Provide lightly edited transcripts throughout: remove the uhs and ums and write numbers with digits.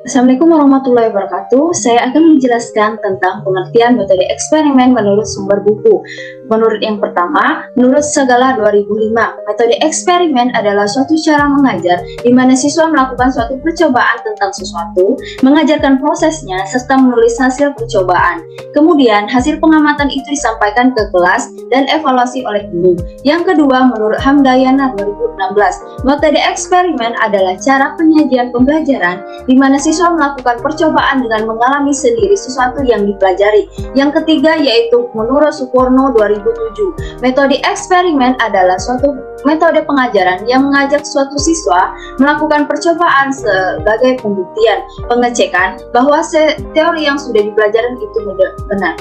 Assalamualaikum warahmatullahi wabarakatuh. Saya akan menjelaskan tentang pengertian metode eksperimen menurut sumber buku. Menurut yang pertama, menurut Segala 2005, metode eksperimen adalah suatu cara mengajar di mana siswa melakukan suatu percobaan tentang sesuatu, mengajarkan prosesnya, serta menulis hasil percobaan. Kemudian, hasil pengamatan itu disampaikan ke kelas dan evaluasi oleh guru. Yang kedua, menurut Hamdayana 2016, metode eksperimen adalah cara penyajian pembelajaran di mana siswa melakukan percobaan dengan mengalami sendiri sesuatu yang dipelajari. Yang ketiga yaitu menurut Suporno 2007, metode eksperimen adalah suatu metode pengajaran yang mengajak suatu siswa melakukan percobaan sebagai pembuktian, pengecekan bahwa teori yang sudah dipelajari itu benar.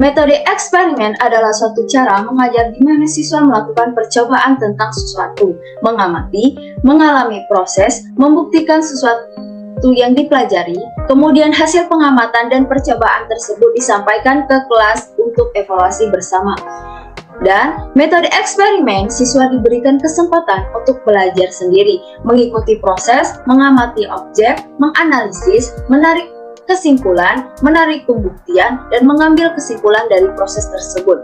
Metode eksperimen adalah suatu cara mengajar di mana siswa melakukan percobaan tentang sesuatu, mengamati, mengalami proses, membuktikan sesuatu yang dipelajari, kemudian hasil pengamatan dan percobaan tersebut disampaikan ke kelas untuk evaluasi bersama. Dan metode eksperimen, siswa diberikan kesempatan untuk belajar sendiri, mengikuti proses, mengamati objek, menganalisis, menarik kesimpulan, menarik pembuktian, dan mengambil kesimpulan dari proses tersebut.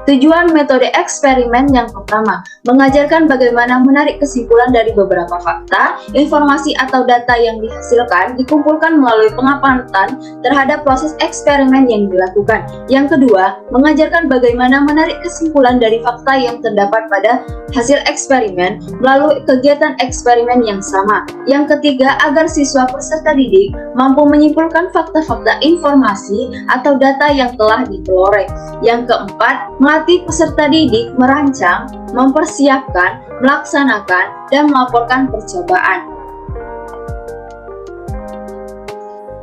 Tujuan metode eksperimen yang pertama, mengajarkan bagaimana menarik kesimpulan dari beberapa fakta, informasi atau data yang dihasilkan, dikumpulkan melalui pengamatan terhadap proses eksperimen yang dilakukan. Yang kedua, mengajarkan bagaimana menarik kesimpulan dari fakta yang terdapat pada hasil eksperimen melalui kegiatan eksperimen yang sama. Yang ketiga, agar siswa peserta didik mampu menyimpulkan fakta-fakta informasi atau data yang telah diperoleh. Yang keempat, melatih peserta didik merancang, mempersiapkan, melaksanakan, dan melaporkan percobaan.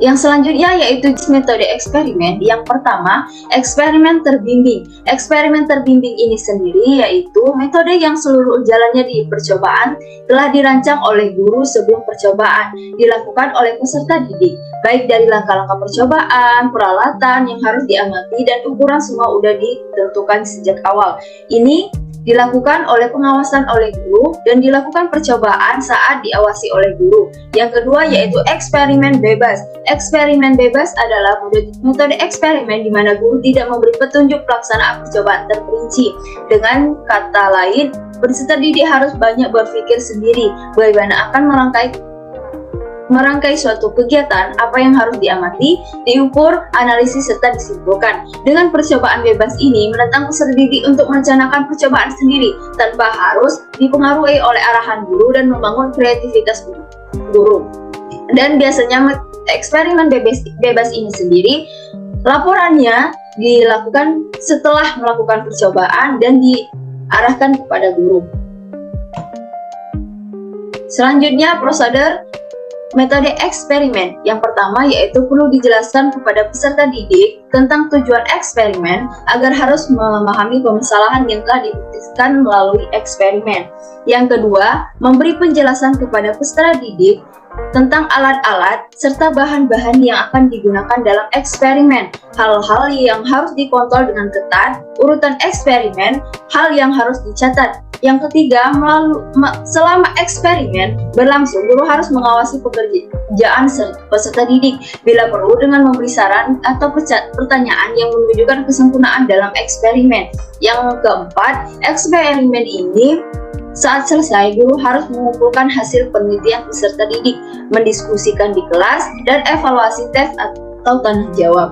Yang selanjutnya yaitu metode eksperimen. Yang pertama, eksperimen terbimbing. Eksperimen terbimbing ini sendiri yaitu metode yang seluruh jalannya di percobaan telah dirancang oleh guru sebelum percobaan dilakukan oleh peserta didik, baik dari langkah-langkah percobaan, peralatan yang harus diamati, dan ukuran semua sudah ditentukan sejak awal. Ini dilakukan oleh pengawasan oleh guru dan dilakukan percobaan saat diawasi oleh guru. Yang kedua yaitu eksperimen bebas. Eksperimen bebas adalah metode eksperimen di mana guru tidak memberi petunjuk pelaksanaan percobaan terperinci. Dengan kata lain, peserta didik harus banyak berpikir sendiri bagaimana akan merangkai suatu kegiatan, apa yang harus diamati, diukur, analisis, serta disimpulkan. Dengan percobaan bebas ini menantang peserta didik untuk merencanakan percobaan sendiri tanpa harus dipengaruhi oleh arahan guru dan membangun kreativitas guru. Dan biasanya eksperimen bebas ini sendiri, laporannya dilakukan setelah melakukan percobaan dan diarahkan kepada guru. Selanjutnya, prosedur metode eksperimen. Yang pertama yaitu perlu dijelaskan kepada peserta didik tentang tujuan eksperimen agar harus memahami permasalahan yang telah dibuktikan melalui eksperimen. Yang kedua, memberi penjelasan kepada peserta didik tentang alat-alat serta bahan-bahan yang akan digunakan dalam eksperimen, hal-hal yang harus dikontrol dengan ketat, urutan eksperimen, hal yang harus dicatat. Yang ketiga, selama eksperimen berlangsung, guru harus mengawasi pekerjaan peserta didik bila perlu dengan memberi saran atau pertanyaan yang menunjukkan kesempurnaan dalam eksperimen. Yang keempat, eksperimen ini saat selesai, guru harus mengumpulkan hasil penelitian peserta didik, mendiskusikan di kelas, dan evaluasi tes atau tanya jawab.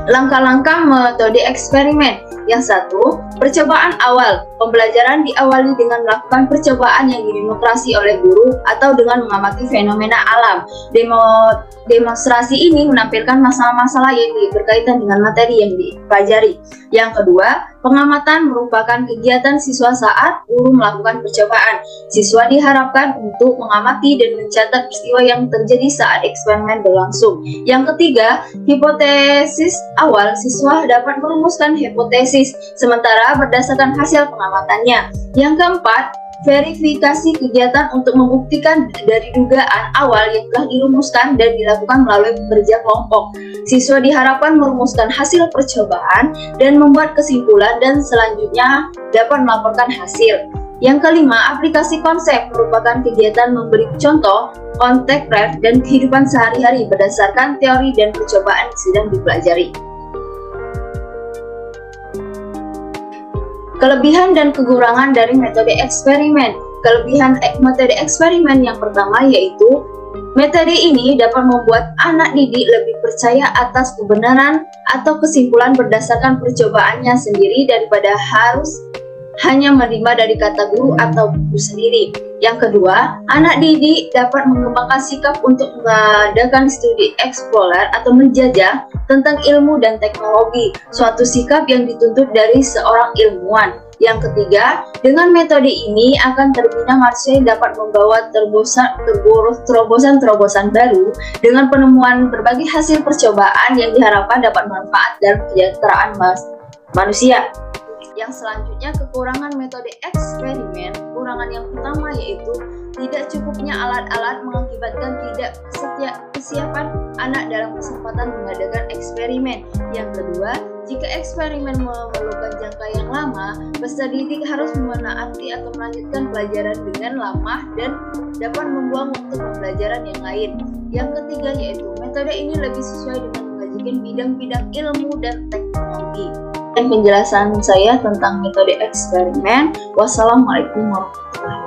Langkah-langkah metode eksperimen. Yang satu, percobaan awal. Pembelajaran diawali dengan melakukan percobaan yang didemonstrasi oleh guru atau dengan mengamati fenomena alam. Demonstrasi ini menampilkan masalah-masalah yang berkaitan dengan materi yang dipelajari. Yang kedua, pengamatan merupakan kegiatan siswa saat guru melakukan percobaan. Siswa diharapkan untuk mengamati dan mencatat peristiwa yang terjadi saat eksperimen berlangsung. Yang ketiga, hipotesis awal. Siswa dapat merumuskan hipotesis sementara berdasarkan hasil pengamatannya. Yang keempat, verifikasi kegiatan untuk membuktikan dari dugaan awal yang telah dirumuskan dan dilakukan melalui kerja kelompok. Siswa diharapkan merumuskan hasil percobaan dan membuat kesimpulan dan selanjutnya dapat melaporkan hasil. Yang kelima, aplikasi konsep merupakan kegiatan memberi contoh, kontek ref, dan kehidupan sehari-hari berdasarkan teori dan percobaan yang sedang dipelajari. Kelebihan dan kekurangan dari metode eksperimen. Kelebihan metode eksperimen yang pertama yaitu metode ini dapat membuat anak didik lebih percaya atas kebenaran atau kesimpulan berdasarkan percobaannya sendiri daripada harus hanya menerima dari kata guru atau buku sendiri. Yang kedua, anak didik dapat mengembangkan sikap untuk mengadakan studi eksplorer atau menjajah tentang ilmu dan teknologi, suatu sikap yang dituntut dari seorang ilmuwan. Yang ketiga, dengan metode ini akan terbina manusia yang dapat membawa terobosan-terobosan baru dengan penemuan berbagai hasil percobaan yang diharapkan dapat bermanfaat dalam kesejahteraan manusia. Yang selanjutnya, kekurangan metode eksperimen. Kekurangan yang pertama yaitu tidak cukupnya alat-alat mengakibatkan tidak kesiapan anak dalam kesempatan mengadakan eksperimen. Yang kedua, jika eksperimen memerlukan jangka yang lama, peserta didik harus menaati atau melanjutkan pelajaran dengan lama dan dapat membuang waktu pembelajaran yang lain. Yang ketiga yaitu metode ini lebih sesuai dengan mengajarkan bidang-bidang ilmu dan teknologi. Dan penjelasan saya tentang metode eksperimen. Wassalamualaikum warahmatullahi wabarakatuh.